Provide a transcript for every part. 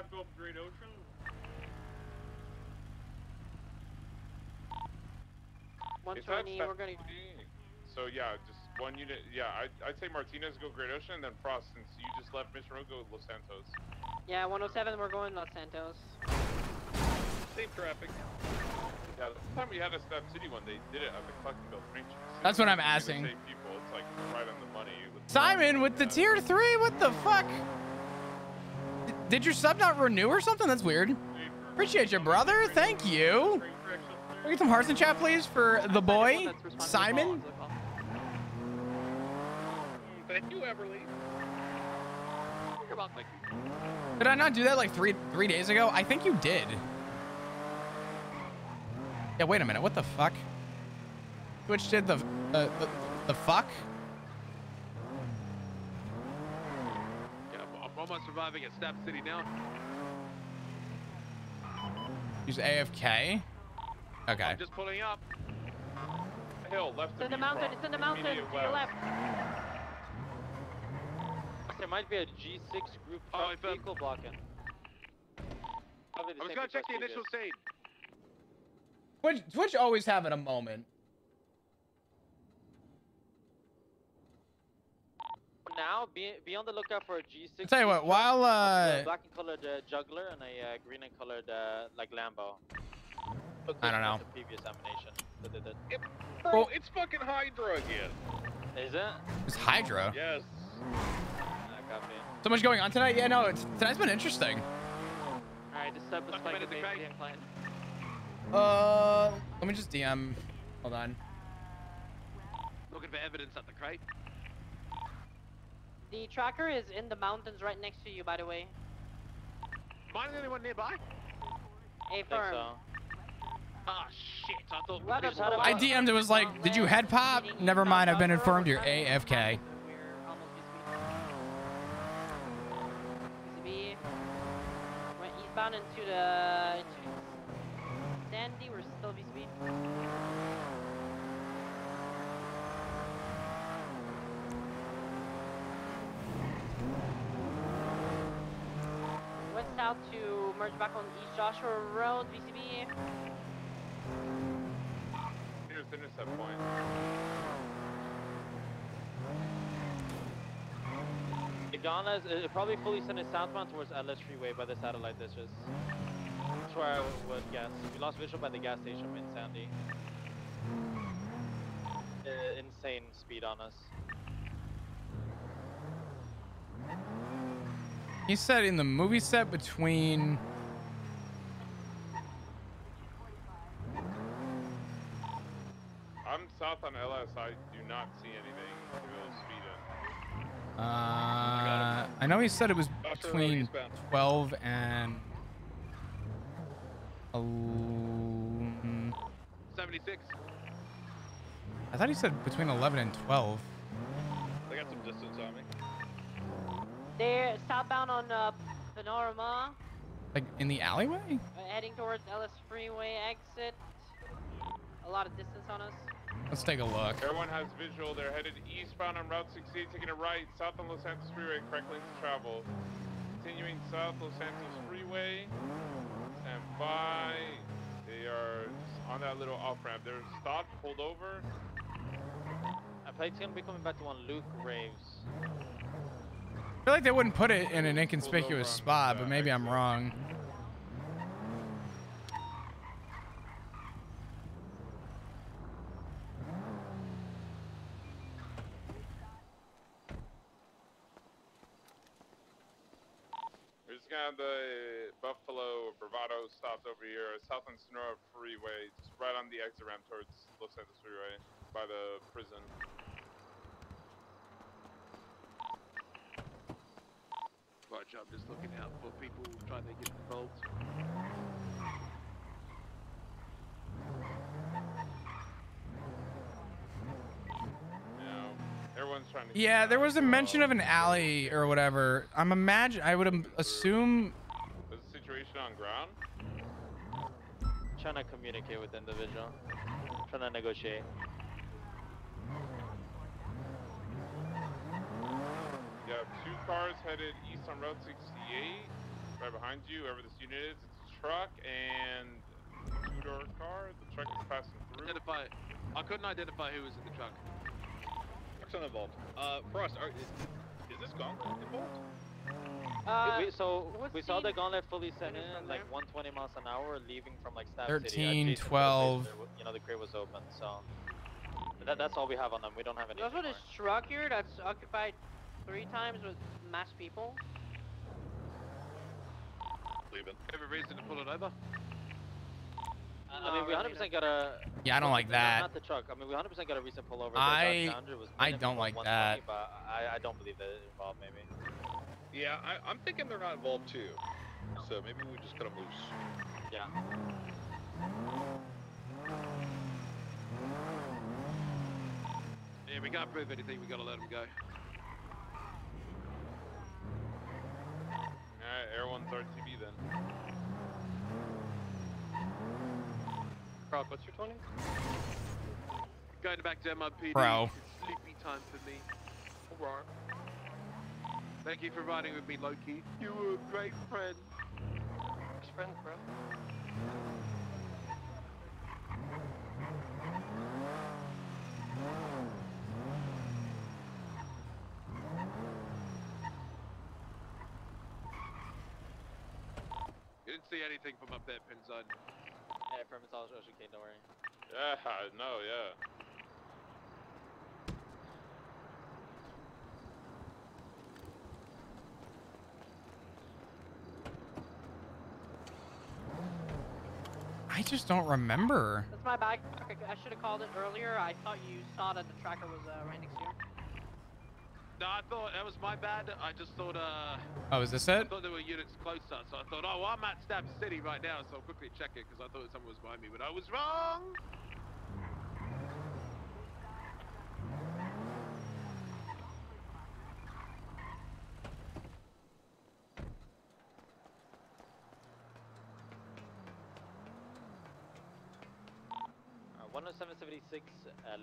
5 go up Great Ocean. It's at 120, we're gonna... So yeah, just one unit. Yeah, I'd say Martinez go Great Ocean, and then Frost, since you just left Mission Road, go Los Santos. Yeah, 107, we're going Los Santos. Same traffic. Yeah, the time we had a Step City one, they did it at the Cluckenville train station. That's what I'm asking. Same people, it's like right on the money. Simon with the tier 3, what the fuck? Did your sub not renew or something? That's weird. Appreciate you, brother. Thank you. Can we get some hearts in chat, please, for the boy, Simon? Thank you, Everly. You're welcome. Did I not do that like three days ago? I think you did. Yeah, wait a minute. What the fuck? Twitch did the fuck? Yeah, I'm almost surviving at Snap City now. Use AFK. Okay. I'm just pulling up. Hill left. It's in the mountain. It's in the mountain. To your left. There might be a G6 group vehicle blocking. I was gonna check the initial state. Twitch always having a moment. Now, be on the lookout for a G6. I'll tell you what, while black and colored juggler and a green and colored like Lambo. I don't know. The previous animation. Bro, it's fucking Hydra again. Is it? It's Hydra. Yes. So much going on tonight. Yeah, no, tonight's been interesting. All right, this step is like a big incline. Let me just DM. Hold on. Looking for evidence at the crate. The tracker is in the mountains right next to you, by the way. Mine anyone nearby? A firm. So. Ah, shit. I thought I DM'd. It was like, did you head pop? Never mind. I've been informed. You're AFK. VCB went eastbound into the Sandy. We're still VCB. Went south to merge back on East Joshua Road, VCB. Here's the intercept point. Ghana is probably fully sent it southbound towards Atlas Freeway by the satellite dishes. That's where I would guess. We lost visual by the gas station in Sandy. Insane speed on us. He said in the movie set between... I'm south on LS. I do not see anything to speed in. I know he said it was between 12 and 76. I thought he said between 11 and 12. They got some distance on me. They're southbound on Panorama. Like in the alleyway? Heading towards Ellis Freeway exit. A lot of distance on us. Let's take a look. Everyone has visual. They're headed eastbound on Route 68, taking a right south on Los Santos Freeway. Correct lanes to travel. Continuing south Los Santos Freeway. Stand by. They are on that little off ramp. They're stopped, pulled over. I think it's gonna be coming back to one Luke Raves. I feel like they wouldn't put it in an inconspicuous spot, but maybe I'm wrong. We're just gonna have the Buffalo Bravado stopped over here, south on Sonora Freeway, just right on the exit ramp towards Los Santos Freeway by the prison. Roger, I'm just looking out for people trying to get involved. Everyone's trying to. Yeah, there was a mention of an alley or whatever. I would assume. Was the situation on ground? Trying to communicate with the individual. Trying to negotiate. You have 2 cars headed east on Route 68. Right behind you, whoever this unit is, it's a truck and two-door car. The truck is passing through. Identify. I couldn't identify who was in the truck. Truck's uninvolved. Frost, is this gauntlet involved? We saw the gauntlet fully sent in, like 120 miles an hour, leaving from like Snap 13, City. adjacent to the 12. place where, you know, the crate was open. So that's all we have on them. We don't have any. That's what is truck here that's occupied 3 times with mass people. Leaving. Have a reason to pull it over? I mean, we 100% got a. Yeah, I don't like that. Not the truck. I mean, we 100% got a recent pullover. I don't like that. But I don't believe that it's involved. Maybe. Yeah, I'm thinking they're not involved too. So maybe we just cut them loose. Yeah. Yeah, we can't prove anything. We gotta let them go. Alright, Air 1's RTV then. Crowd, what's your 20? Going back to MIPD. Bro. It's sleepy time for me. Alright. Thank you for riding with me, Loki. You were a great friend. Best friend, bro. You didn't see anything from up there, Pinzone. Yeah, from it's all okay, don't worry. Yeah, no, yeah. I just don't remember. That's my bag. I should have called it earlier. I thought you saw that the tracker was right next to you. No, I thought that was my bad. I just thought, Oh, is this I it? thought there were units closer, so I thought, oh, well, I'm at Stab City right now, so I'll quickly check it, because I thought someone was behind me, but I was wrong! Uh, 107.76,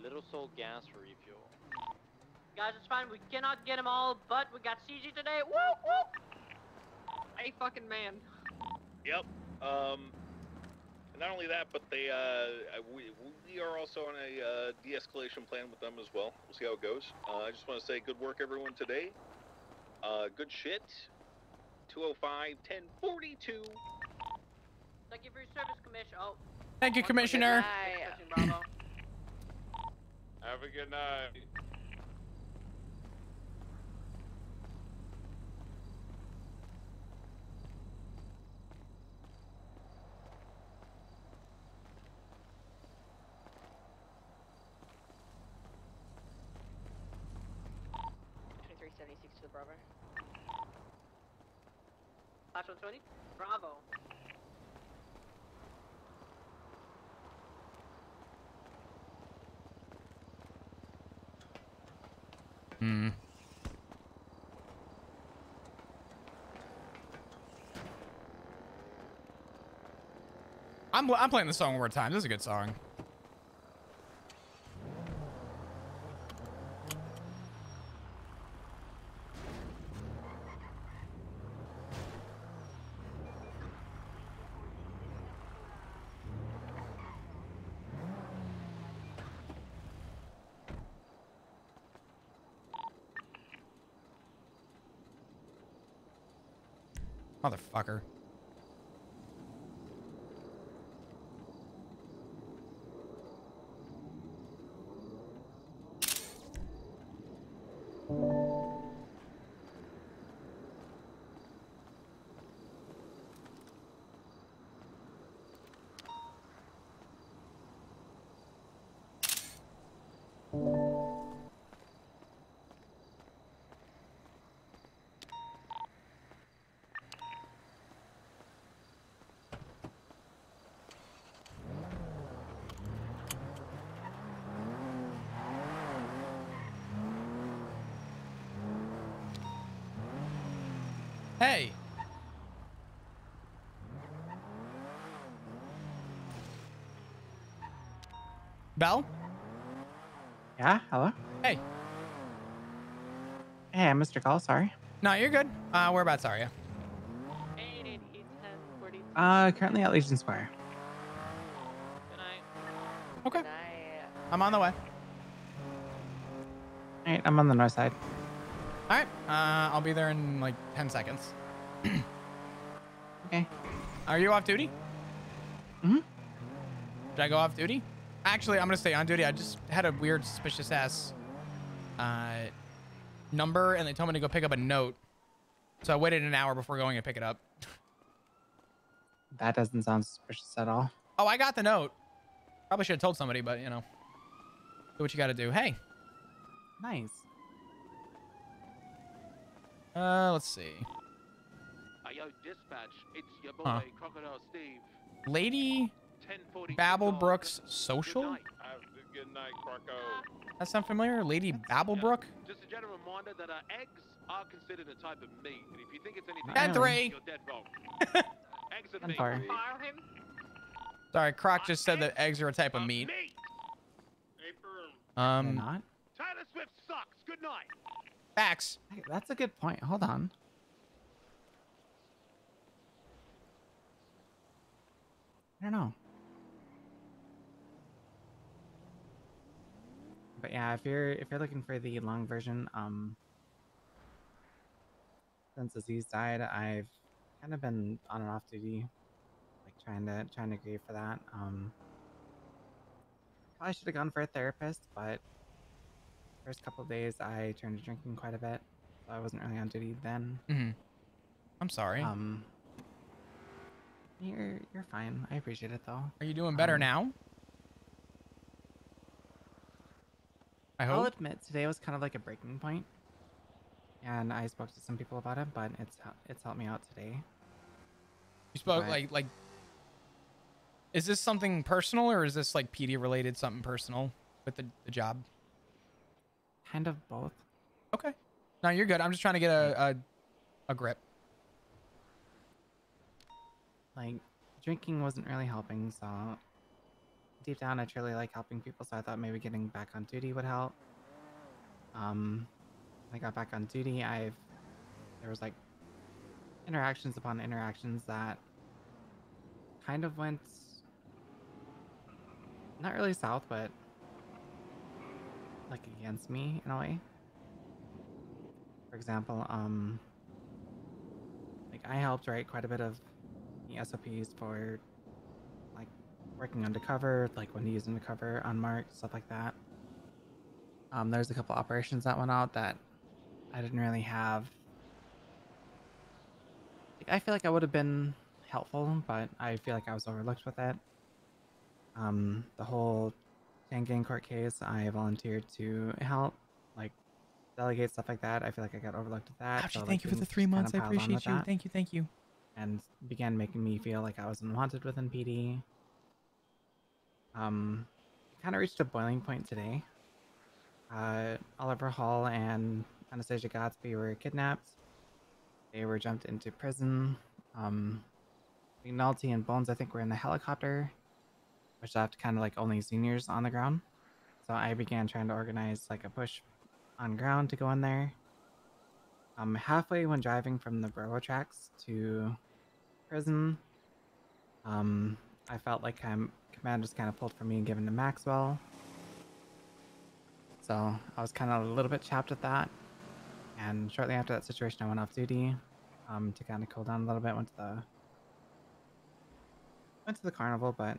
Little Soul gas for refuel. Guys, it's fine. We cannot get them all, but we got CG today. Woo, woo! A fucking man. Yep. Not only that, but they we are also on a de-escalation plan with them as well. We'll see how it goes. I just want to say good work, everyone, today. Good shit. 205 1042. Thank you for your service, Commissioner. Oh. Thank you, Commissioner. Bravo. Have a good night. To the Bravo. Flash 120. Bravo. Hmm. I'm playing the song one more time. This is a good song. Motherfucker. Hey. Bell? Yeah, hello? Hey. Hey, I missed your call, sorry. No, you're good. Whereabouts are you? 889 Currently at Legion Square. Good night. Okay. Good night. I'm on the way. All right, I'm on the north side. All right. I'll be there in like 10 seconds. Okay. Are you off duty? Mm-hmm. Should I go off duty? Actually, I'm gonna stay on duty. I just had a weird suspicious ass number, and they told me to go pick up a note. So I waited an hour before going and pick it up. That doesn't sound suspicious at all. Oh, I got the note. Probably should have told somebody, but you know, do what you got to do. Hey. Nice. Let's see. Yo, dispatch. It's your boy, Huh. Crocodile Steve. Lady 10:42. Babblebrook's Social? Good night. Good night, Croco. That sound familiar? Lady Babblebrook? Just a general reminder that eggs are considered a type of meat, and if you think it's anything And else, three. you're dead wrong. Eggs are And meat. four. Fire him. Sorry, Croc just said that eggs are a type of meat. They're not? Taylor Swift sucks. Good night. Facts. Hey, that's a good point. Hold on. I don't know. But yeah, if you're looking for the long version, since Aziz died, I've kind of been on and off duty, like trying to grieve for that. Probably should have gone for a therapist, but first couple of days I turned to drinking quite a bit, so I wasn't really on duty then. Mm-hmm. I'm sorry. You're fine. I appreciate it though. Are you doing better now? I I'll hope. admit today was kind of like a breaking point, and I spoke to some people about it, but it's helped me out today. You spoke Right. like. Is this something personal, or is this like PD related, something personal with the job? Kind of both. Okay. No, you're good. I'm just trying to get a grip. Like drinking wasn't really helping, so deep down I truly like helping people, so I thought maybe getting back on duty would help. When I got back on duty, there was like interactions upon interactions that kind of went not really south, but like against me in a way. For example, like I helped write quite a bit of the SOPs for like working undercover, like when to use undercover, unmarked, stuff like that. There's a couple operations that went out that I didn't really have. Like, I feel like I would have been helpful, but I feel like I was overlooked with it. The whole gang court case, I volunteered to help, like delegate stuff like that. I feel like I got overlooked with that. Ouchie, so, thank you for the things 3 just months. I kinda piled on appreciate with you. that, Thank you. Thank you. and began making me feel like I was unwanted within PD. Kind of reached a boiling point today. Oliver Hall and Anastasia Godsby were kidnapped. They were jumped into prison. McNulty and Bones, I think, were in the helicopter, which left kind of like only seniors on the ground. So I began trying to organize like a push on ground to go in there. Halfway when driving from the railroad tracks to prison, I felt like command was kind of pulled from me and given to Maxwell. So I was kind of a little bit chapped at that. And shortly after that situation, I went off duty to kind of cool down a little bit. Went to the carnival, but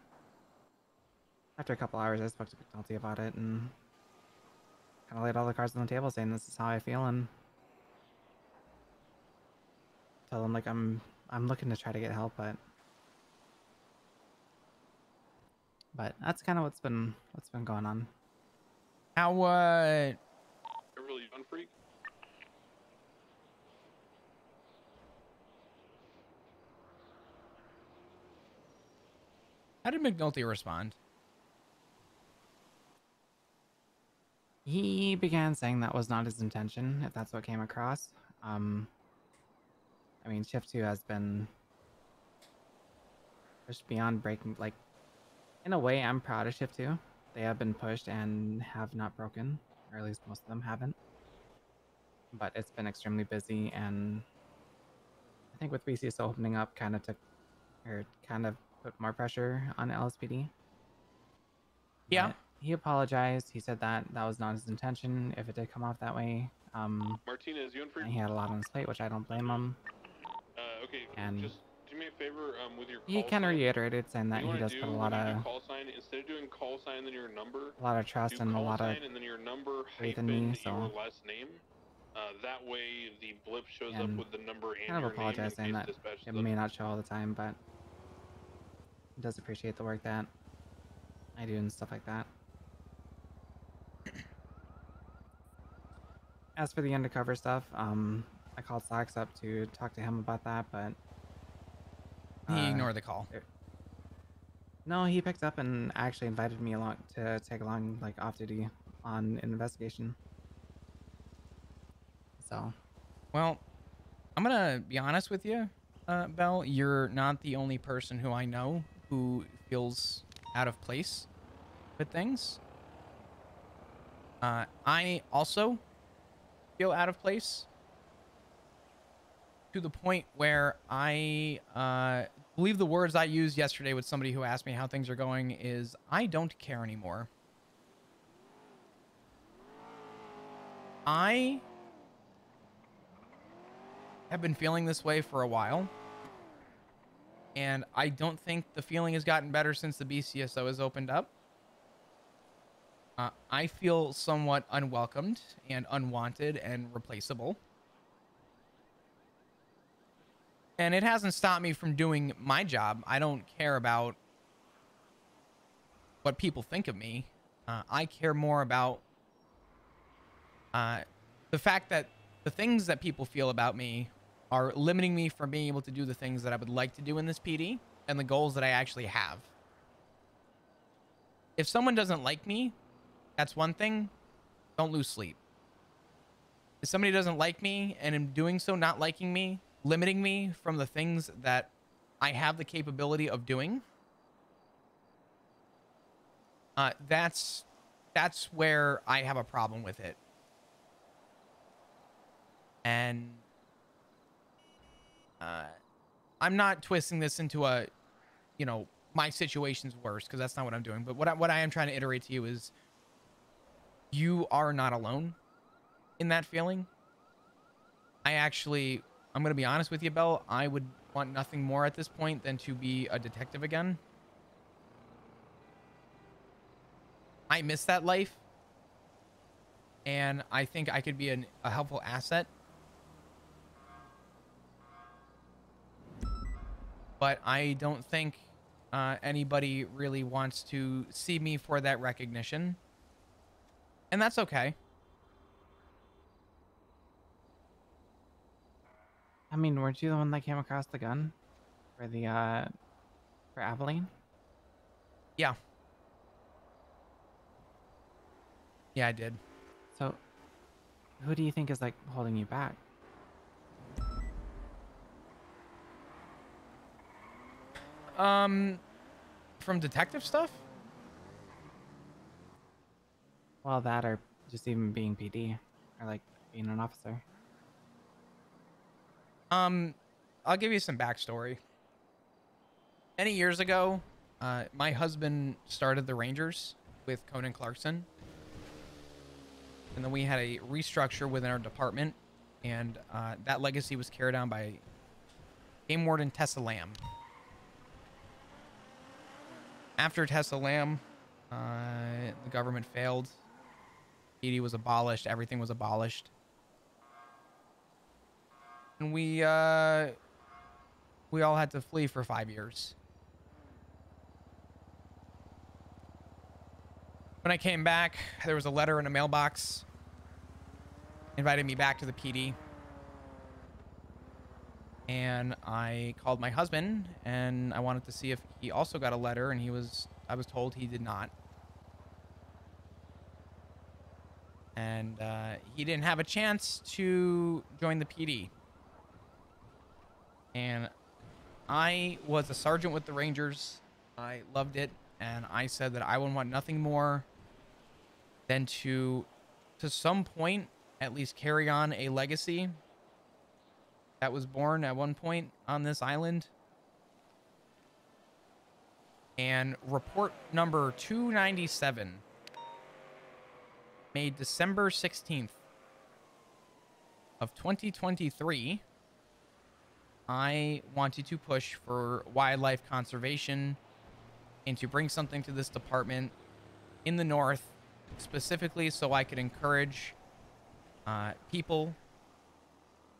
after a couple hours, I spoke to McNulty about it and kind of laid all the cards on the table, saying this is how I feel, and tell him like I'm looking to try to get help, but that's kind of what's been going on. How You're really fun freak. How did McNulty respond? He began saying that was not his intention, if that's what came across. I mean, Shift 2 has been pushed beyond breaking. Like, in a way, I'm proud of Shift 2. They have been pushed and have not broken, or at least most of them haven't. But it's been extremely busy, and I think with BCS opening up, kind of took or kind of put more pressure on LSPD. Yeah. But he apologized. He said that that was not his intention if it did come off that way. Martinez, you in for? And he had a lot on his plate, which I don't blame him. Okay, And just do me a favor. With your he call kind of sign, reiterated saying what that you he want does to put do a when lot you do of call sign, instead of doing call sign then your number, trust do and a call lot of sign and then your number faith in hyphen me. your So last name. That way the blip shows up and with the number and kind of your name in apologize saying case that dispatch it doesn't. may not show all the time, but he does appreciate the work that I do and stuff like that. As for the undercover stuff, I called Slacks up to talk to him about that, but He ignored the call. no, he picked up and actually invited me along to take along, like, off duty on an investigation. So, Well, I'm gonna be honest with you, Belle. You're not the only person who I know who feels out of place with things. I also feel out of place to the point where I believe the words I used yesterday with somebody who asked me how things are going is, I don't care anymore. I have been feeling this way for a while, and I don't think the feeling has gotten better since the BCSO has opened up. I feel somewhat unwelcomed and unwanted and replaceable. And it hasn't stopped me from doing my job. I don't care about what people think of me. I care more about the fact that the things that people feel about me are limiting me from being able to do the things that I would like to do in this PD and the goals that I actually have. If someone doesn't like me, that's one thing. Don't lose sleep. If somebody doesn't like me and in doing so not liking me, limiting me from the things that I have the capability of doing, that's where I have a problem with it. And I'm not twisting this into a, my situation's worse, because that's not what I'm doing. But what I am trying to iterate to you is, you are not alone in that feeling. I'm going to be honest with you, Belle. I would want nothing more at this point than to be a detective again. I miss that life, and I think I could be a helpful asset. But I don't think anybody really wants to see me for that recognition. And that's okay. I mean, weren't you the one that came across the gun for the for Abilene? Yeah. Yeah, I did. So, who do you think is, like, holding you back? From detective stuff? Well, that or just even being PD or, like, being an officer. I'll give you some backstory. Many years ago, my husband started the Rangers with Conan Clarkson. And then we had a restructure within our department, and that legacy was carried on by Game Warden Tessa Lamb. After Tessa Lamb, the government failed. PD was abolished. Everything was abolished. And we all had to flee for 5 years. When I came back, there was a letter in a mailbox inviting me back to the PD. And I called my husband, and I wanted to see if he also got a letter, and I was told he did not. And he didn't have a chance to join the PD. And I was a sergeant with the Rangers. I loved it, and I said that I would want nothing more than to some point, at least carry on a legacy that was born at one point on this island. And report number 297, made December 16th of 2023. I wanted to push for wildlife conservation and to bring something to this department in the north, specifically so I could encourage people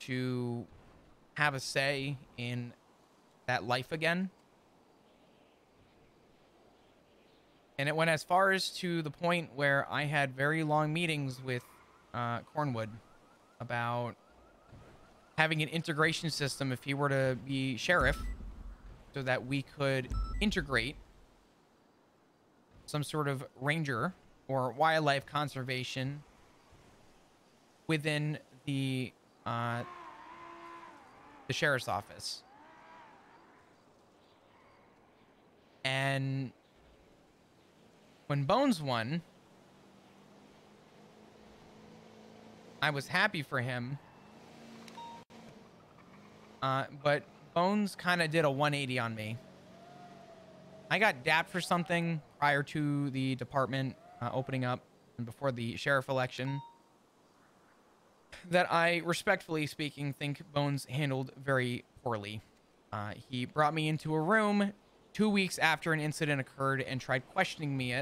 to have a say in that life again. And it went as far as to the point where I had very long meetings with Cornwood about having an integration system if he were to be sheriff, so that we could integrate some sort of ranger or wildlife conservation within the sheriff's office. And when Bones won, I was happy for him. But Bones kind of did a 180 on me. I got dapped for something prior to the department opening up and before the sheriff election that I, respectfully speaking, think Bones handled very poorly. He brought me into a room 2 weeks after an incident occurred and tried questioning me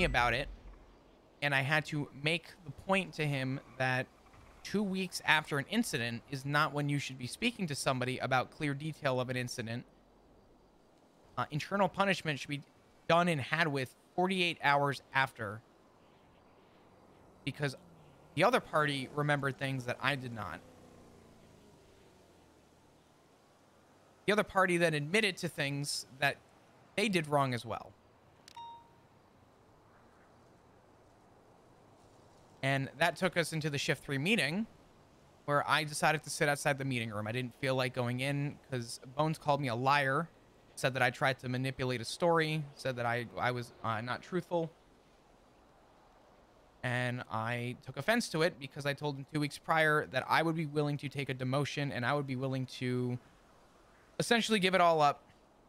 about it. And I had to make the point to him that 2 weeks after an incident is not when you should be speaking to somebody about clear detail of an incident. Internal punishment should be done and had with 48 hours after, because the other party remembered things that I did not. The other party then admitted to things that they did wrong as well. And that took us into the shift 3 meeting, where I decided to sit outside the meeting room. I didn't feel like going in because Bones called me a liar, said that I tried to manipulate a story, said that I was not truthful. And I took offense to it because I told him 2 weeks prior that I would be willing to take a demotion and I would be willing to essentially give it all up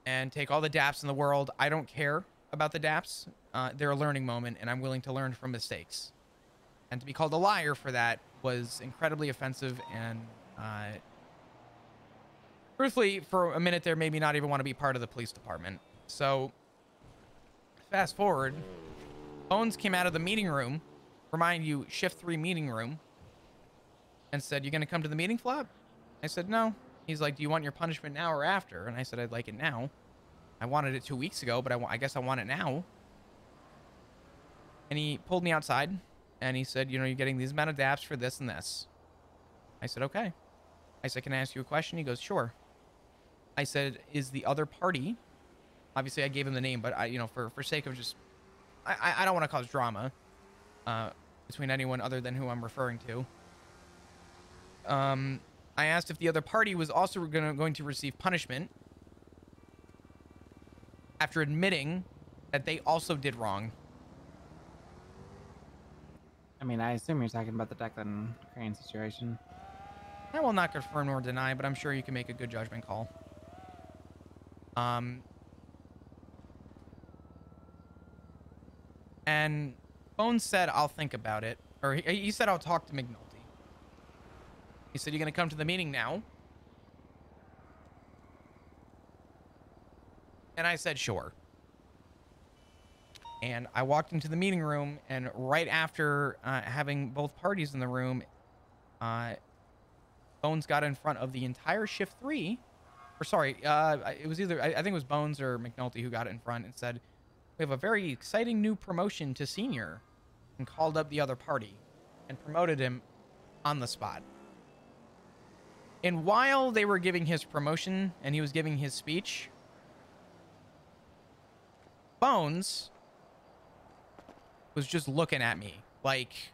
and take all the daps in the world. I don't care about the daps. They're a learning moment, and I'm willing to learn from mistakes. And to be called a liar for that was incredibly offensive, and truthfully, for a minute there, made me not even want to be part of the police department. So, fast forward, Bones came out of the meeting room, remind you, shift 3 meeting room, and said, "You gonna come to the meeting, Flop?" I said, "No." He's like, "Do you want your punishment now or after?" And I said, "I'd like it now. I wanted it 2 weeks ago, but I guess I want it now." And he pulled me outside, and he said, "You know, you're getting these amount of daps for this and this." I said, "Okay." I said, "Can I ask you a question?" He goes, "Sure." I said, "Is the other party," obviously I gave him the name, but I, you know, for sake of just, I don't want to cause drama between anyone other than who I'm referring to. I asked if the other party was also going to receive punishment after admitting that they also did wrong. I mean, I assume you're talking about the Declan Crane situation. I will not confirm nor deny, but I'm sure you can make a good judgment call. And Bones said, "I'll think about it." Or he said, "I'll talk to McNulty." He said, "You gonna come to the meeting now?" And I said, "Sure." And I walked into the meeting room, and right after having both parties in the room, Bones got in front of the entire shift 3. Or sorry, it was either, I think it was Bones or McNulty who got it in front and said, "We have a very exciting new promotion to senior," and called up the other party and promoted him on the spot. And while they were giving his promotion and he was giving his speech, Bones was just looking at me, like,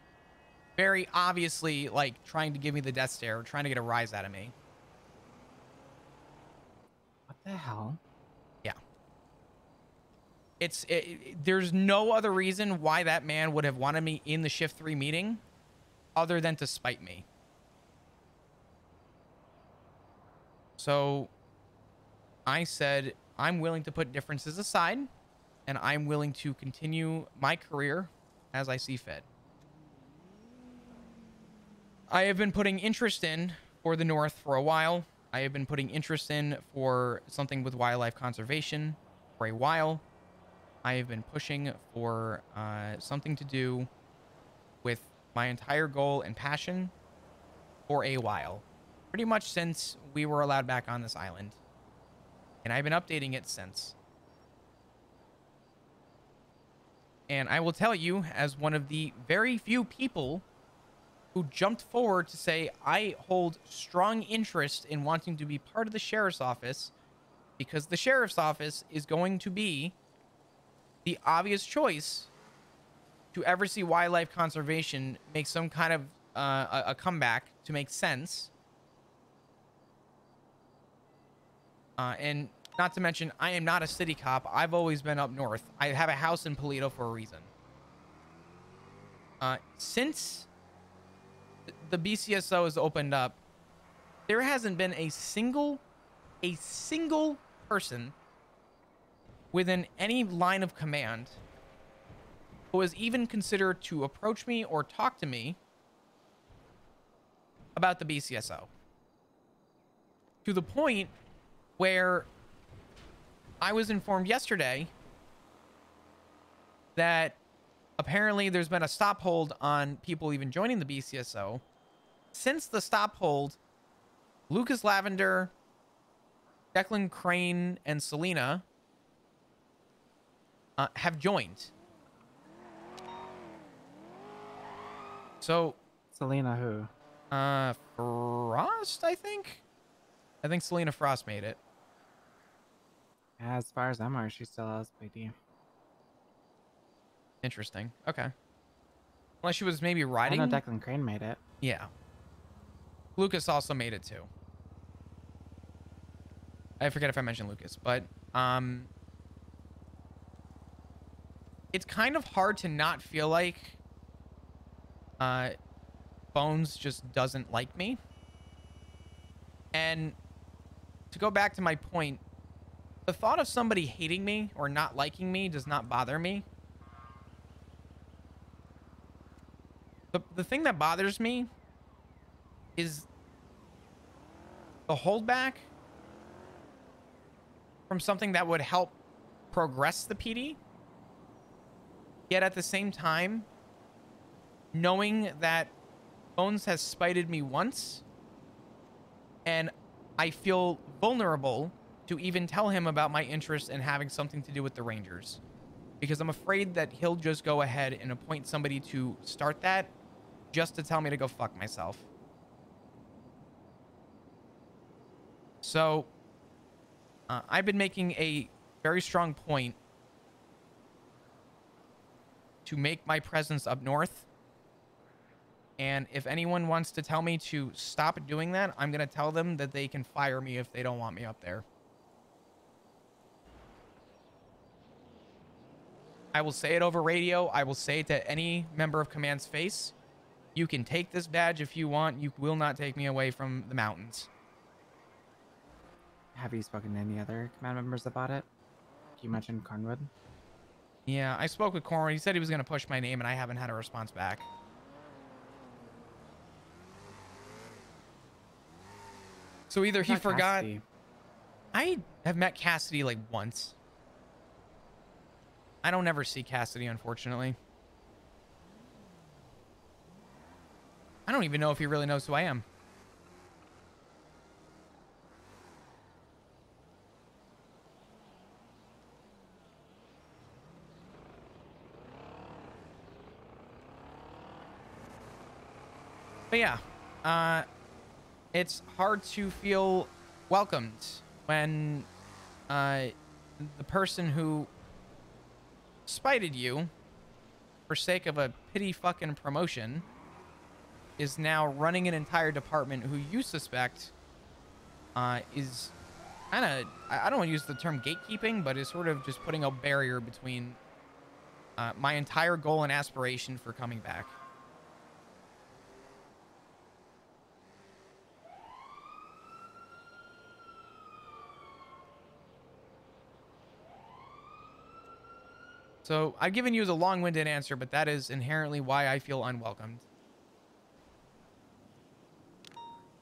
very obviously, like, trying to give me the death stare, trying to get a rise out of me. What the hell? Yeah. There's no other reason why that man would have wanted me in the shift 3 meeting other than to spite me. So I said, I'm willing to put differences aside, and I'm willing to continue my career as I see fit. I have been putting interest in for the North for a while. I have been putting interest in for something with wildlife conservation for a while. I have been pushing for something to do with my entire goal and passion for a while. Pretty much since we were allowed back on this island. And I've been updating it since. And I will tell you, as one of the very few people who jumped forward to say, I hold strong interest in wanting to be part of the sheriff's office, because the sheriff's office is going to be the obvious choice to ever see wildlife conservation make some kind of a comeback to make sense. And not to mention, I am not a city cop. I've always been up north. I have a house in Paleto for a reason. Since the BCSO has opened up, there hasn't been a single person within any line of command who has even considered to approach me or talk to me about the BCSO. To the point where I was informed yesterday that apparently there's been a stop hold on people even joining the BCSO. Since the stop hold, Lucas Lavender, Declan Crane, and Selena have joined. So Selena who? Frost, I think Selena Frost made it. As far as I'm aware, she still has PD. Interesting. Okay. Unless she was maybe I riding. know Declan Crane made it. Yeah. Lucas also made it too. I forget if I mentioned Lucas, but it's kind of hard to not feel like Bones just doesn't like me. And to go back to my point, the thought of somebody hating me or not liking me does not bother me. The thing that bothers me is the holdback from something that would help progress the PD. Yet at the same time, knowing that Bones has spited me once, and I feel vulnerable to even tell him about my interest in having something to do with the Rangers. Because I'm afraid that he'll just go ahead and appoint somebody to start that just to tell me to go fuck myself. So, I've been making a very strong point to make my presence up north. And if anyone wants to tell me to stop doing that, I'm going to tell them that they can fire me if they don't want me up there. I will say it over radio. I will say it to any member of command's face. You can take this badge if you want. You will not take me away from the mountains. Have you spoken to any other command members about it? You mentioned Cornwood. Yeah, I spoke with Cornwood. He said he was going to push my name, and I haven't had a response back. So either he forgot. Cassidy. I have met Cassidy like once. I don't ever see Cassidy, unfortunately. I don't even know if he really knows who I am. But yeah, it's hard to feel welcomed when the person who spited you for sake of a pity fucking promotion is now running an entire department who you suspect is kind of, I don't want to use the term gatekeeping, but is sort of just putting a barrier between my entire goal and aspiration for coming back. So I've given you a long-winded answer, but that is inherently why I feel unwelcomed.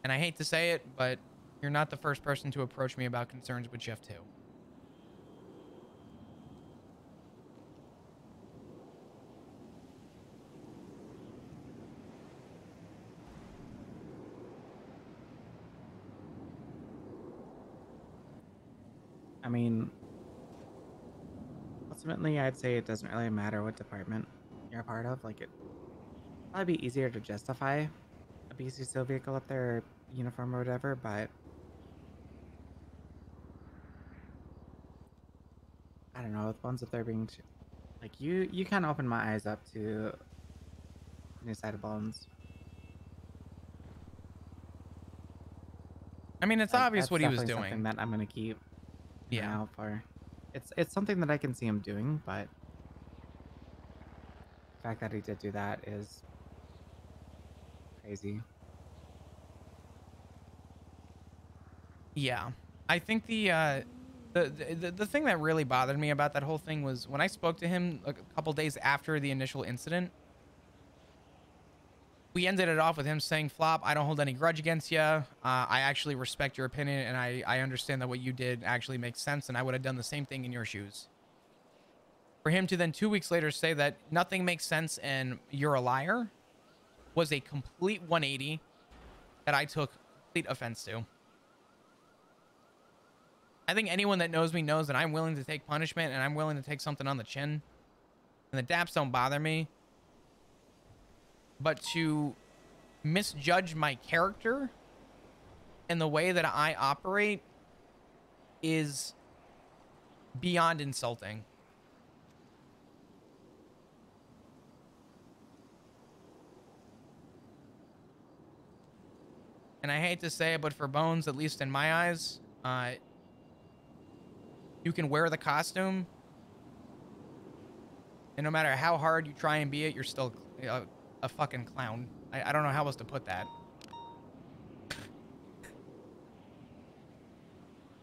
And I hate to say it, but you're not the first person to approach me about concerns with Shift 2. I mean, ultimately, I'd say it doesn't really matter what department you're a part of. Like, it'd probably be easier to justify a BC vehicle up there, or uniform or whatever, but I don't know, with ones up there being like you kind of opened my eyes up to new side of Bones. I mean, it's Like, obvious that's what he was definitely doing. something that I'm gonna keep an eye Yeah. out for. It's something that I can see him doing, but the fact that he did do that is crazy. Yeah. I think the thing that really bothered me about that whole thing was when I spoke to him like a couple days after the initial incident. We ended it off with him saying, Flop, I don't hold any grudge against you. I actually respect your opinion, and I understand that what you did actually makes sense, and I would have done the same thing in your shoes. For him to then 2 weeks later say that nothing makes sense and you're a liar was a complete 180 that I took complete offense to. I think anyone that knows me knows that I'm willing to take punishment and I'm willing to take something on the chin. And the daps don't bother me. But to misjudge my character and the way that I operate is beyond insulting. And I hate to say it, but for Bones, at least in my eyes, you can wear the costume, and no matter how hard you try and be it, you're still a fucking clown. I don't know how else to put that.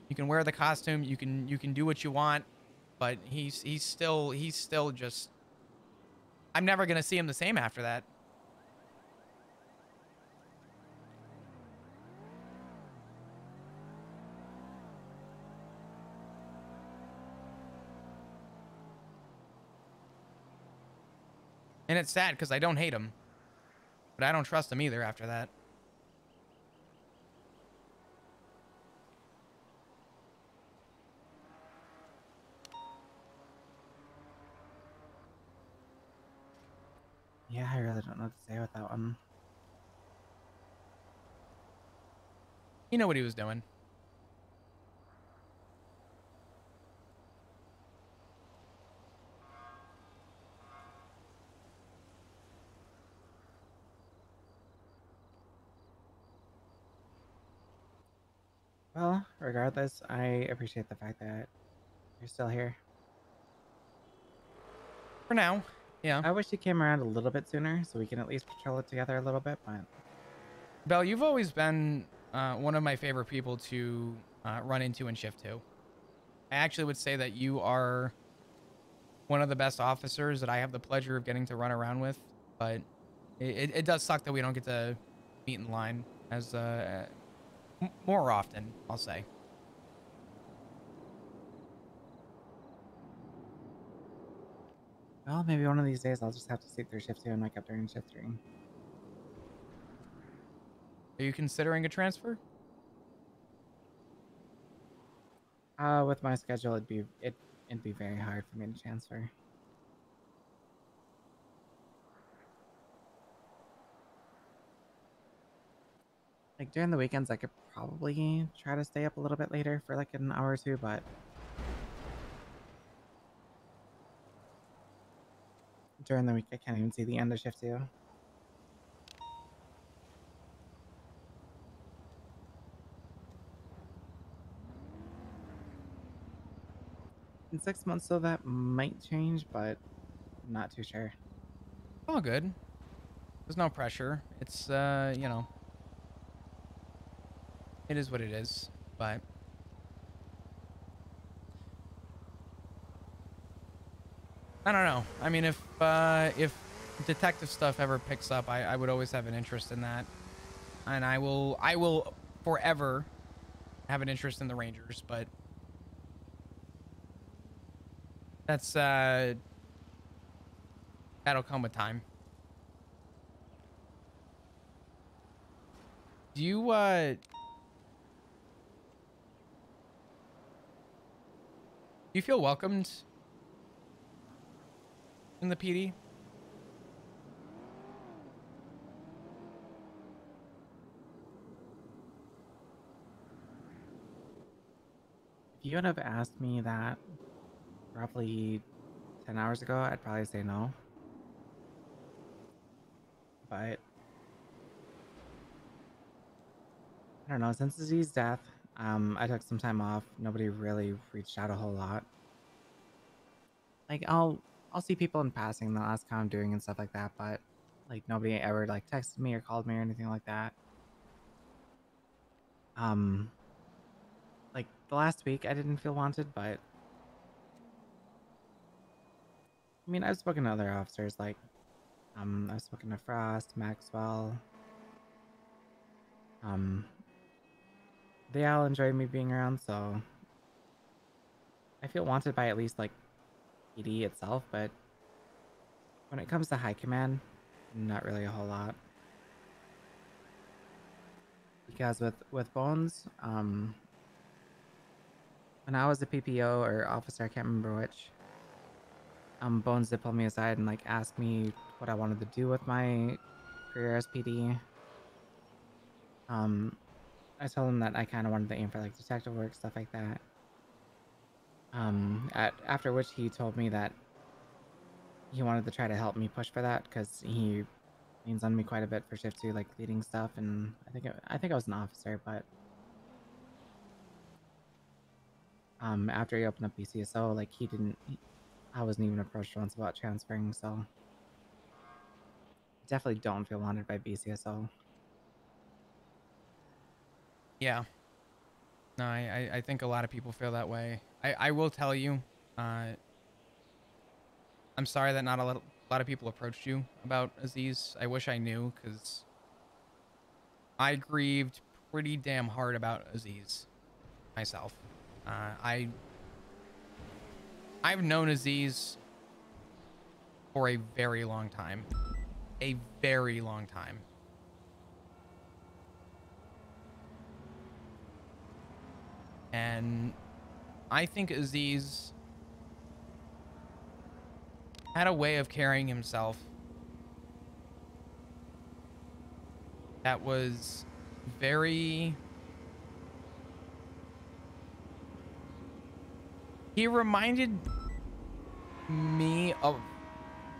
You can wear the costume, you can do what you want, but he's still just. I'm never gonna see him the same after that. And it's sad because I don't hate him, but I don't trust him either after that. Yeah, I really don't know what to say with that one. You know what he was doing. Well, regardless, I appreciate the fact that you're still here. For now, yeah. I wish you came around a little bit sooner so we can at least patrol it together a little bit, but Belle, you've always been one of my favorite people to run into in Shift 2. I actually would say that you are one of the best officers that I have the pleasure of getting to run around with, but it does suck that we don't get to meet in line as more often, I'll say. well, maybe one of these days I'll just have to sleep through shift 2 and wake up during shift 3. Are you considering a transfer? With my schedule, it'd be very hard for me to transfer. Like during the weekends, I could probably try to stay up a little bit later for like an hour or two, but during the week, I can't even see the end of shift 2. In 6 months, though, that might change, but I'm not too sure. All good. There's no pressure. It's, you know, it is what it is, but I don't know. I mean, if detective stuff ever picks up, I would always have an interest in that, and I will forever have an interest in the Rangers, but that's that'll come with time. Do you feel welcomed in the PD? If you would have asked me that roughly 10 hours ago, I'd probably say no. But I don't know, since Z's death, I took some time off. Nobody really reached out a whole lot. Like I'll see people in passing, they'll ask how I'm doing and stuff like that, but like nobody ever like texted me or called me or anything like that. Like the last week I didn't feel wanted, but I mean I've spoken to other officers like I've spoken to Frost, Maxwell. They all enjoy me being around, so I feel wanted by at least like PD itself, but when it comes to high command, not really a whole lot. Because with Bones, when I was a PPO or officer, I can't remember which, Bones did pull me aside and like ask me what I wanted to do with my career as PD. I told him that I kind of wanted to aim for like detective work, stuff like that. After which he told me that he wanted to try to help me push for that because he leans on me quite a bit for shift 2, like leading stuff, and I think I was an officer, but after he opened up BCSO, like I wasn't even approached once about transferring, so definitely don't feel wanted by BCSO. Yeah. No, I think a lot of people feel that way. I will tell you, I'm sorry that not a lot of people approached you about Aziz. I wish I knew, because I grieved pretty damn hard about Aziz myself. I've known Aziz for a very long time. A very long time. And I think Aziz had a way of carrying himself that was very... He reminded me of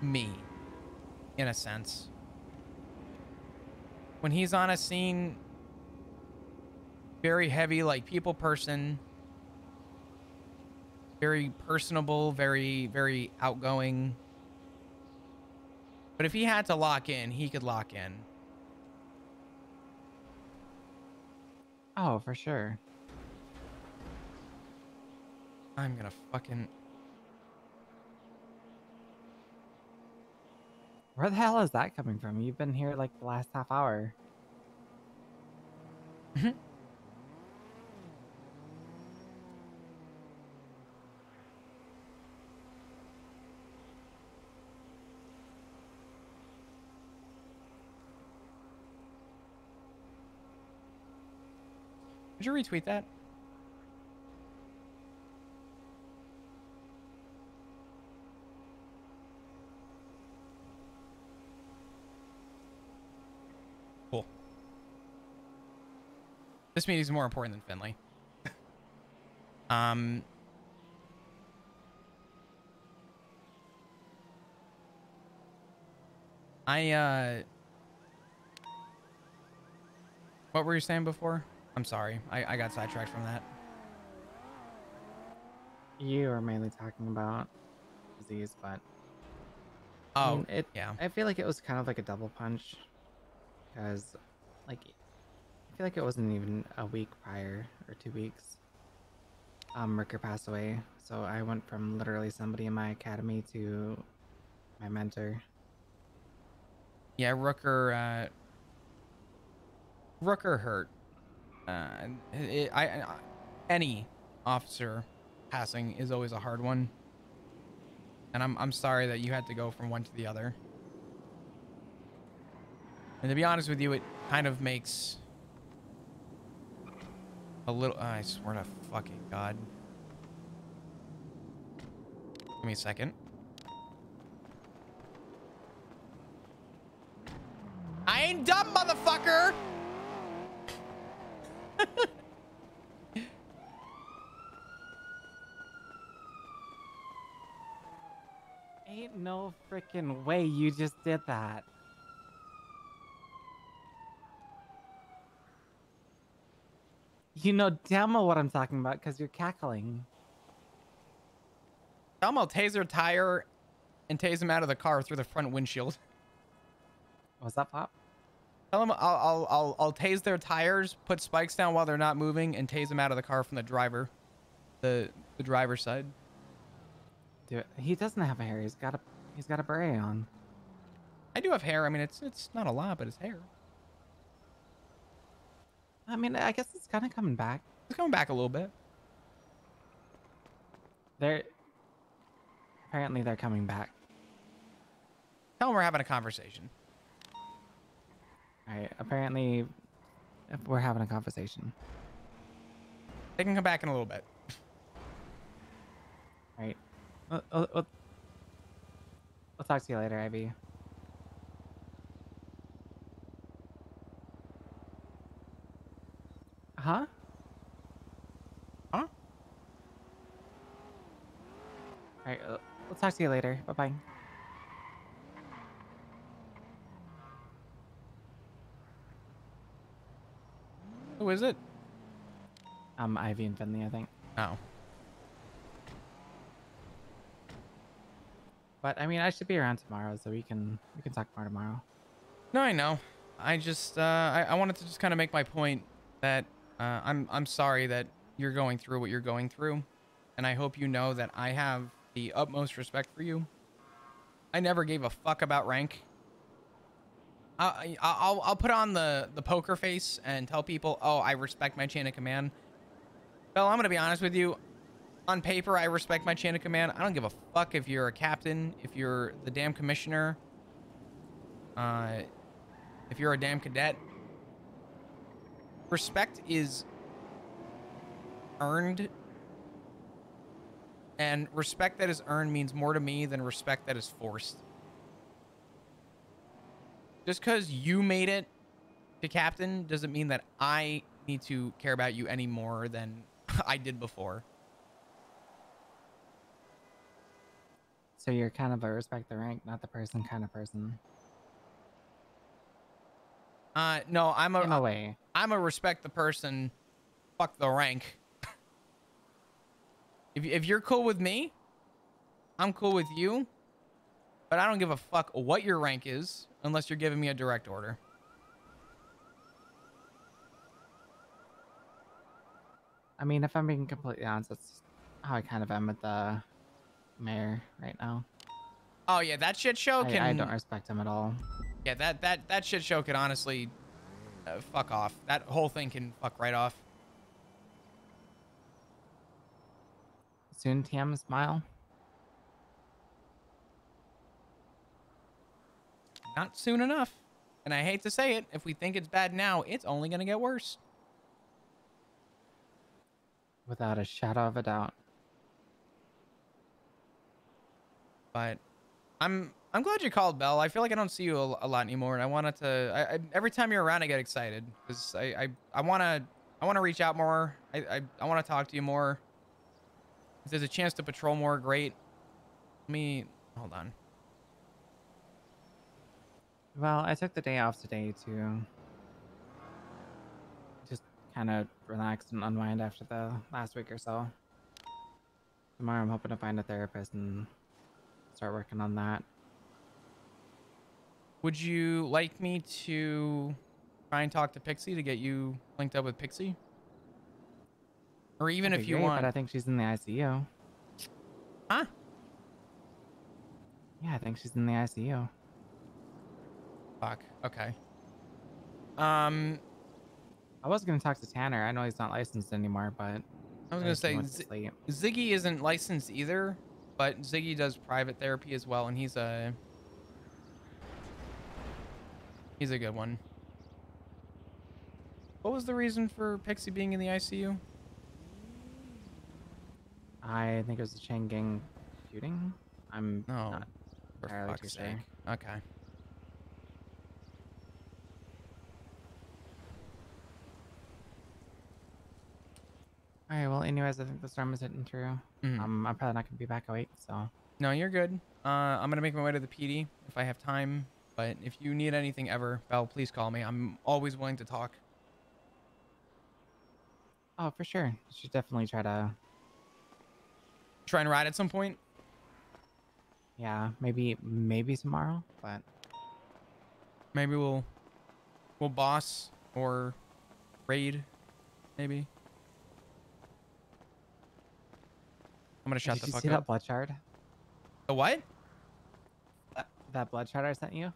me, in a sense. When he's on a scene, very heavy, like people person, very personable, very, very outgoing. But if he had to lock in, he could lock in. Oh, for sure. I'm gonna fucking... Where the hell is that coming from? You've been here like the last half hour. Did you retweet that? Cool. This meeting is more important than Finley. What were you saying before? I'm sorry. I got sidetracked from that. You were mainly talking about disease, but Oh, yeah. I feel like it was kind of like a double punch, because like I feel like it wasn't even a week prior or 2 weeks. Ricker passed away, so I went from literally somebody in my academy to my mentor. Yeah, Rooker hurt. Any officer passing is always a hard one, and I'm sorry that you had to go from one to the other. And to be honest with you, it kind of makes a little. I swear to fucking God. Give me a second. I ain't dumb, motherfucker! Ain't no freaking way you just did that. You know damn well what I'm talking about because you're cackling. Tell him I'll taser a tire and tase him out of the car through the front windshield. What's that, Pop? Tell them I'll tase their tires, put spikes down while they're not moving, and tase them out of the car from the driver, the driver's side. Dude, he doesn't have hair. He's got a beret on. I do have hair. I mean, it's not a lot, but it's hair. I mean, I guess it's kind of coming back. It's coming back a little bit. Apparently they're coming back. Tell them we're having a conversation. All right. Apparently, we're having a conversation. They can come back in a little bit. All right. We'll talk to you later, Ivy. Huh? Huh? All right. We'll talk to you later. Bye-bye. Who is it? Ivy and Finley, I think. Oh. But I mean, I should be around tomorrow, so we can talk more tomorrow. No, I know. I just I wanted to just kind of make my point that I'm sorry that you're going through what you're going through, and I hope you know that I have the utmost respect for you. I never gave a fuck about rank. I'll put on the poker face and tell people, oh, I respect my chain of command. Well, I'm gonna be honest with you. On paper, I respect my chain of command. I don't give a fuck if you're a captain, if you're the damn commissioner, if you're a damn cadet. Respect is earned, and respect that is earned means more to me than respect that is forced. Just because you made it to captain doesn't mean that I need to care about you any more than I did before. So you're kind of a respect the rank, not the person kind of person. No, I'm In a way. I'm a respect the person, fuck the rank. If you're cool with me, I'm cool with you. But I don't give a fuck what your rank is unless you're giving me a direct order. I mean, if I'm being completely honest, that's how I kind of am with the mayor right now. Oh yeah, that shit show can. I don't respect him at all. Yeah, that shit show can honestly fuck off. That whole thing can fuck right off. Soon, TM, smile. Not soon enough. And I hate to say it, if we think it's bad now, it's only gonna get worse. Without a shadow of a doubt. But I'm glad you called, Belle. I feel like I don't see you a lot anymore, and I wanted to. Every time you're around, I get excited because I wanna reach out more. I wanna talk to you more. If there's a chance to patrol more, great. Let me hold on. Well, I took the day off today to just kind of relax and unwind after the last week or so. Tomorrow I'm hoping to find a therapist and start working on that. Would you like me to try and talk to Pixie to get you linked up with Pixie? Or even That'd if be you great, want. but I think she's in the ICU. Huh? Yeah, I think she's in the ICU. Fuck. Okay. I was gonna talk to Tanner. I know he's not licensed anymore, but I was I gonna think he say went to sleep. Ziggy isn't licensed either, but Ziggy does private therapy as well, and he's a good one. What was the reason for Pixie being in the ICU? I think it was a chain gang shooting. I'm No, not for entirely too fuck's sure. sake. Okay. All right. Well, anyways, I think the storm is hitting through. Mhm. I'm probably not gonna be back awake, so. No, you're good. I'm gonna make my way to the PD if I have time. But if you need anything ever, Belle, please call me. I'm always willing to talk. Oh, for sure. You should definitely try to. Try and ride at some point. Yeah, maybe tomorrow, but Maybe we'll boss or raid. Maybe. I'm gonna shut did the you fuck see up. that blood shard? The what? That blood shard I sent you?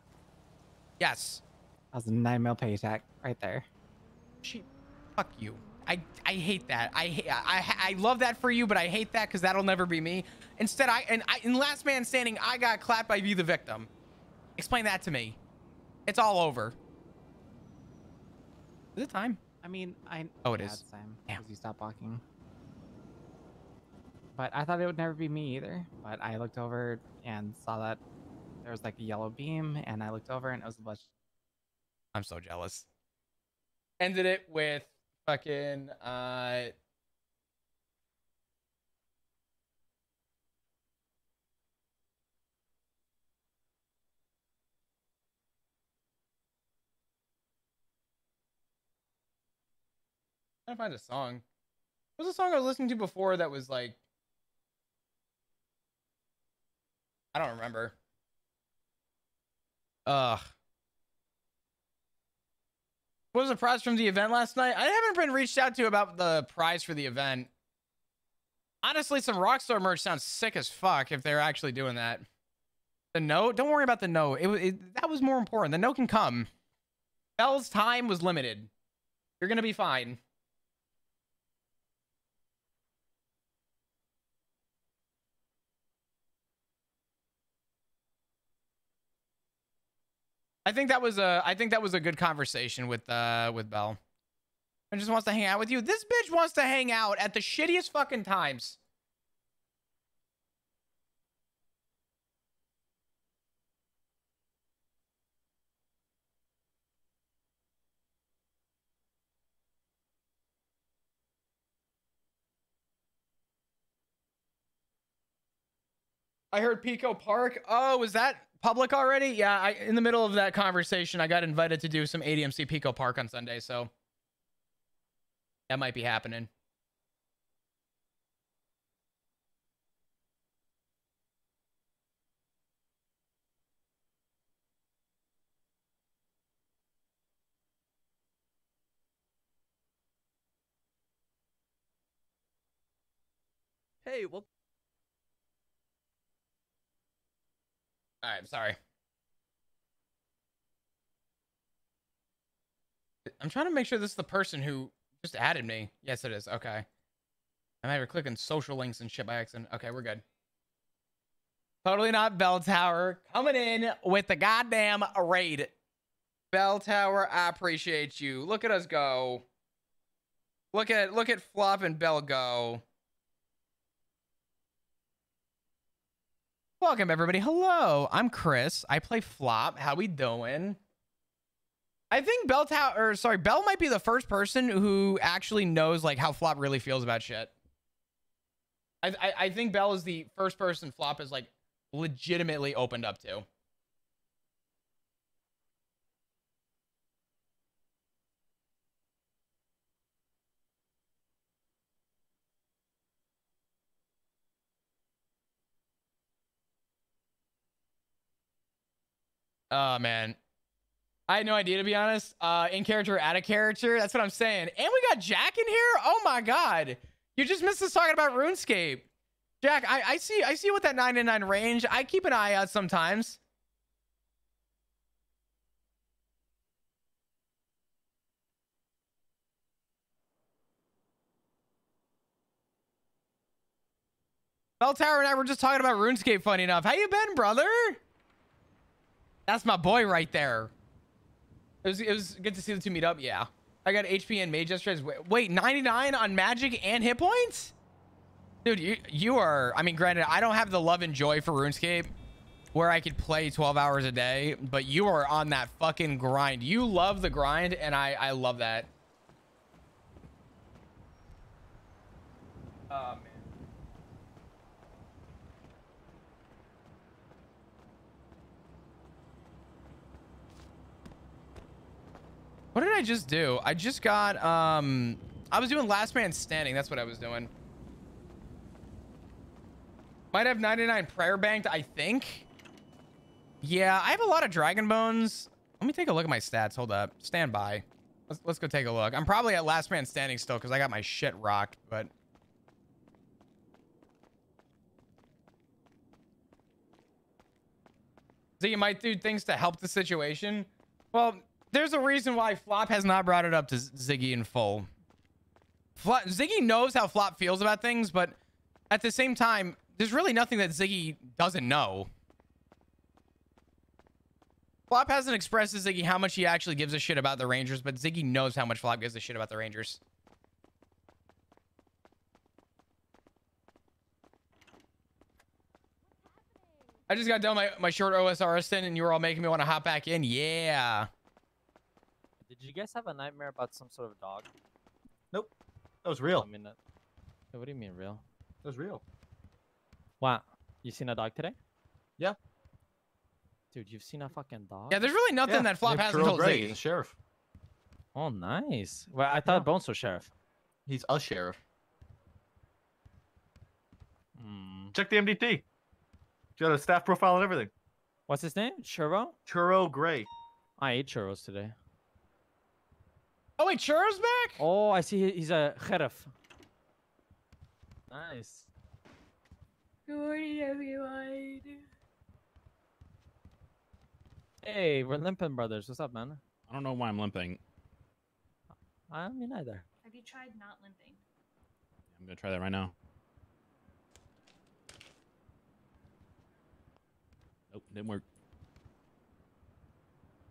Yes. That was a 9 mil paycheck right there. Fuck you. I hate that. I love that for you, but I hate that because that'll never be me. Instead, in Last Man Standing, I got clapped by Be the Victim. Explain that to me. It's all over. Is it time? I mean, Oh, it yeah, is. It's time Yeah. because you stopped walking. But I thought it would never be me either. But I looked over and saw that there was like a yellow beam, and I looked over and it was a blood. I'm so jealous. Ended it with fucking trying to find a song. What was the song I was listening to before that was like, I don't remember. Ugh. What was the prize from the event last night? I haven't been reached out to about the prize for the event. Honestly, some Rockstar merch sounds sick as fuck if they're actually doing that. The note? Don't worry about the note. That was more important. The note can come. Belle's time was limited. You're gonna be fine. I think that was a good conversation with Belle. And just wants to hang out with you. This bitch wants to hang out at the shittiest fucking times. I heard Pico Park. Oh, is that public already? Yeah, in the middle of that conversation, I got invited to do some ADMC Pico Park on Sunday, so that might be happening. Hey, well. All right, sorry. I'm trying to make sure this is the person who just added me. Yes, it is. Okay. I might have clicking social links and shit by accident. Okay, we're good. Totally not Bell Tower. Coming in with the goddamn raid. Bell Tower, I appreciate you. Look at us go. Look at Flop and Bell go. Welcome, everybody. Hello, I'm Chris. I play Flop. How we doing? I think Bell might be the first person who actually knows like how Flop really feels about shit. I think Bell is the first person Flop is like legitimately opened up to. Oh man, I had no idea, to be honest. In character, out of character. That's what I'm saying. And we got Jack in here. Oh my god, You just missed us talking about RuneScape. Jack, I see you with that 99 range. I keep an eye out sometimes. Bell Tower and I were just talking about RuneScape, funny enough. How you been, brother? That's my boy right there. It was good to see the two meet up. Yeah. I got HP and Mage yesterday. Wait, 99 on Magic and hit points? Dude, you are... I mean, granted, I don't have the love and joy for RuneScape where I could play 12 hours a day, but you are on that fucking grind. You love the grind, and I love that. Oh, man. What did I just do? I just got, I was doing last man standing. That's what I was doing. Might have 99 prayer banked, I think. Yeah, I have a lot of dragon bones. Let me take a look at my stats. Hold up. Stand by. Let's go take a look. I'm probably at last man standing still because I got my shit rocked, but... So you might do things to help the situation. Well, there's a reason why Flop has not brought it up to Ziggy in full. Ziggy knows how Flop feels about things, but at the same time, there's really nothing that Ziggy doesn't know. Flop hasn't expressed to Ziggy how much he actually gives a shit about the Rangers, but Ziggy knows how much Flop gives a shit about the Rangers. I just got done my short OSR stint and you were all making me want to hop back in. Yeah. Did you guys have a nightmare about some sort of dog? Nope. That was real. I mean, what do you mean real? That was real. Wow. You seen a dog today? Yeah. Dude, you've seen a fucking dog? Yeah, there's really nothing that Flop hasn't told Gray, Ziggy. he's a sheriff. Oh, nice. Well, I thought Bones was sheriff. He's a sheriff. Hmm. Check the MDT. He's got a staff profile and everything. What's his name? Churro? Churro Gray. I ate churros today. Oh, wait, Churro's back? Oh, I see he's a sheriff. Nice. Good morning, everyone. Hey, we're limping brothers. What's up, man? I don't know why I'm limping. I mean, either. Have you tried not limping? I'm gonna try that right now. Nope, didn't work.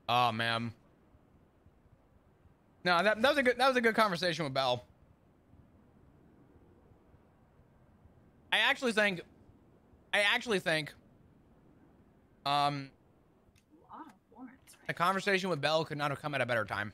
Oh, man. No, that was a good conversation with Bell. I actually think A lot of warrants, right? a conversation with Bell could not have come at a better time.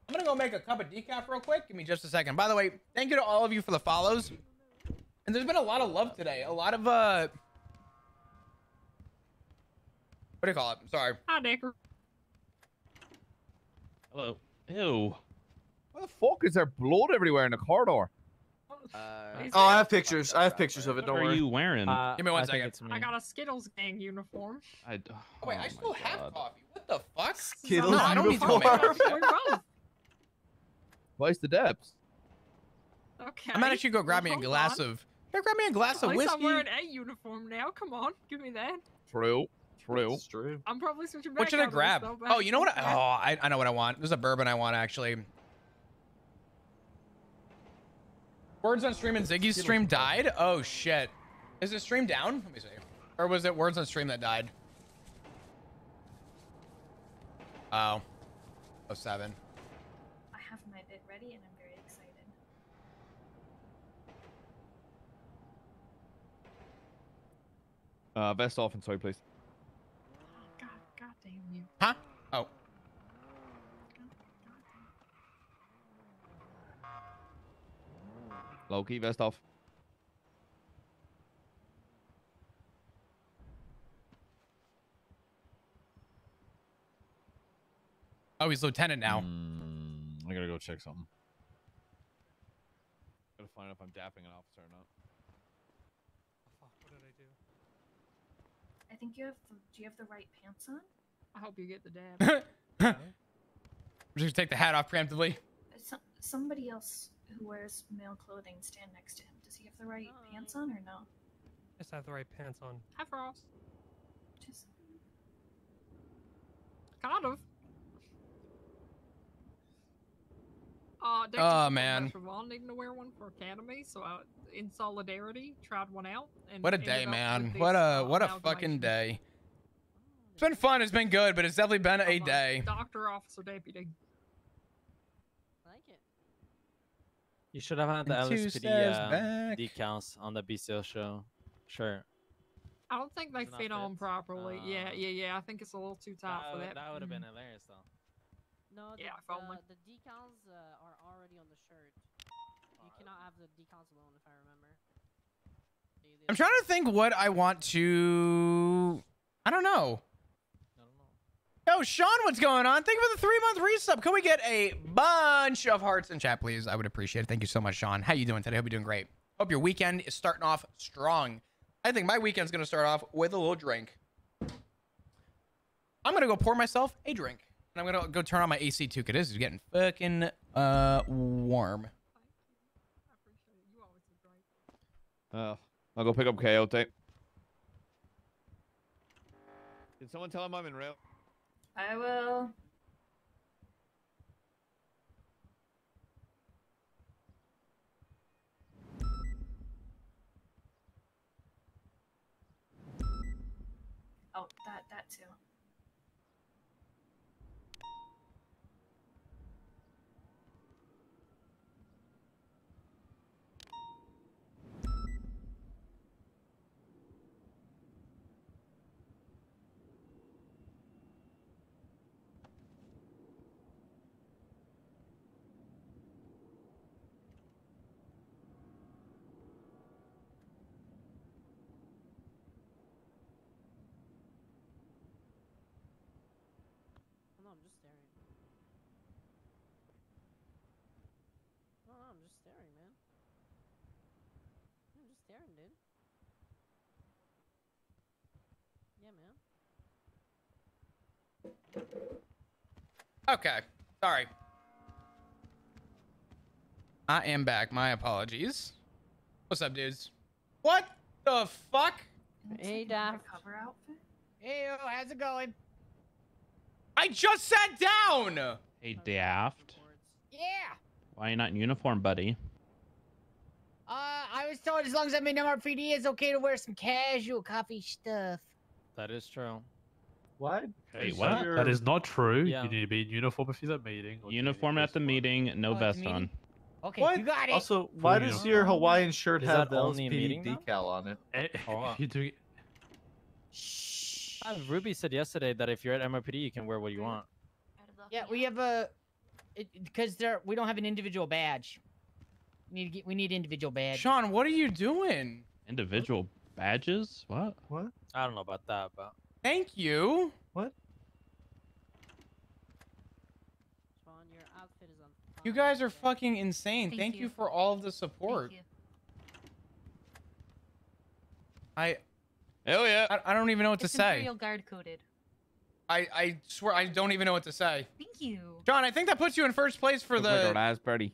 I'm gonna go make a cup of decaf real quick. Give me just a second. By the way, thank you to all of you for the follows. And there's been a lot of love today. A lot of what do you call it? Sorry. Hi, Dicker. Hello. Ew. What the fuck is there blood everywhere in the corridor? Oh, I have pictures. I have pictures of it. Don't What are worry. you wearing? Give me one second. I got a Skittles gang uniform. Oh Wait, I still have coffee. What the fuck? Skittles No, I don't need to go make uniform. coffee. We're both. Why's the depths? Okay. I'm gonna actually go grab me a Hold glass on. of. Go grab me a glass At of least I'm whiskey. wearing a uniform now. Come on, give me that. True. True. It's true. I'm probably switching back. What should I out of this, grab? though, Oh, you know what? back- I know what I want. There's a bourbon I want actually. Words on stream and Ziggy's stream died. Oh shit. Is the stream down? Let me see. Or was it Words on stream that died? Oh. 07. I have my bid ready, and I'm very excited. Vest off and sorry, please. God damn you. Huh? Oh. Loki, vest off. Oh, he's lieutenant now. I gotta go check something. find out if I'm dapping an officer or not. Fuck, what did I do? I think you have the. Do you have the right pants on? I hope you get the dab. Just take the hat off preemptively. Somebody else who wears male clothing stand next to him. Does he have the right pants on or no? Just have the right pants on. Hi, Frost. Just. Kind of. Oh, man. Siobhan needing to wear one for Academy, so I, in solidarity, tried one out. And What a ended day, up man. with What this, a fucking amalgamation. day. It's been fun. It's been good, but it's definitely been a I'm day. Doctor, officer, deputy. Like it. You should have had the And two LSPD steps back. decals on the BCL show. Sure. I don't think they Does it not fit on fit? properly. Yeah. I think it's a little too tight for that. That would have been Mm. hilarious, though. No, Yeah, if only. the decals are already on the shirt. You cannot have the decals alone, if I remember. I'm trying to think what I want to... I don't know. Yo, Sean, what's going on? Thank you for the 3-month resub. Can we get a bunch of hearts in chat, please? I would appreciate it. Thank you so much, Sean. How you doing today? Hope you're doing great. Hope your weekend is starting off strong. I think my weekend's going to start off with a little drink. I'm going to go pour myself a drink. And I'm going to go turn on my AC too, because this is getting fucking warm. I'll go pick up KO tape. Did someone tell him I'm in rail? I will. Oh, that too. No, I'm just staring. No, I'm just staring, man. I'm just staring, dude. Yeah, man. Okay. Sorry. I am back. My apologies. What's up, dudes? What the fuck? Hey, Daft. Cover outfit. Hey, how's it going? I just sat down! Hey, Daft. Yeah. Why are you not in uniform, buddy? I was told as long as I'm in MRPD, it's okay to wear some casual coffee stuff. That is true. What? Wait, what? That is not true. Yeah. You need to be in uniform if you're at meeting. Uniform at the meeting, no at the vest meeting? on. Okay, What? you got it. Also, why Full does uniform. your Hawaiian shirt Is have that the only in LSPD meeting, though? decal on it? If you're doing Ruby said yesterday that if you're at MRPD, you can wear what you want. Yeah, we have because we don't have an individual badge. We need individual badge. Sean, what are you doing? Individual badges? What? What? I don't know about that, but Thank you. What? Sean, your outfit is on fire. You guys are fucking insane. Thank Thank you you. for all of the support. Thank you. Hell yeah. I don't even know what to It's say. Imperial Guard coded. I swear I don't even know what to say. Thank you. John, I think that puts you in first place for Look like our the last birdie.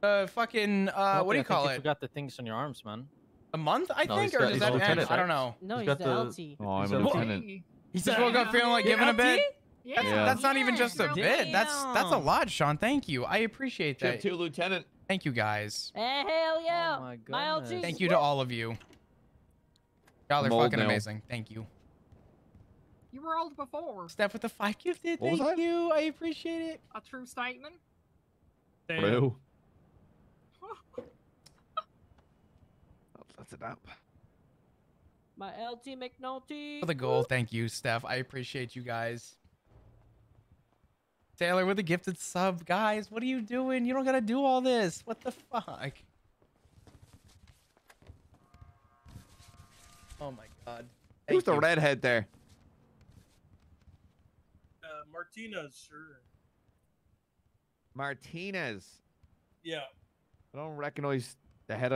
fucking what do you call You it? forgot the things on your arms, man. A month, I No, think, he's or got- does he's that a end? lieutenant, I don't right? know. No, He's he's got the the- LT. Oh, I'm He's a a lieutenant. He just woke up feeling like giving a bit. Yeah. Yeah. That's not even just a Yeah. bit. That's a lot, Sean. Thank you. I appreciate Chip that. 2 lieutenant. Thank you, guys. Hey, hell yeah! Oh my My LT. goodness. Thank you to all of you. Y'all are I'm old fucking now. amazing. Thank you. You were old before. Steph with the 5 gifted. What was Thank that? you. I appreciate it. A true statement. Blue. That's it up. My LT McNulty. For the goal. Thank you, Steph. I appreciate you guys. Taylor with a gifted sub. Guys, what are you doing? You don't gotta do all this. What the fuck? Oh my god. Who's Thank the you. redhead there? Martinez, sure. Martinez. Yeah. I don't recognize The head on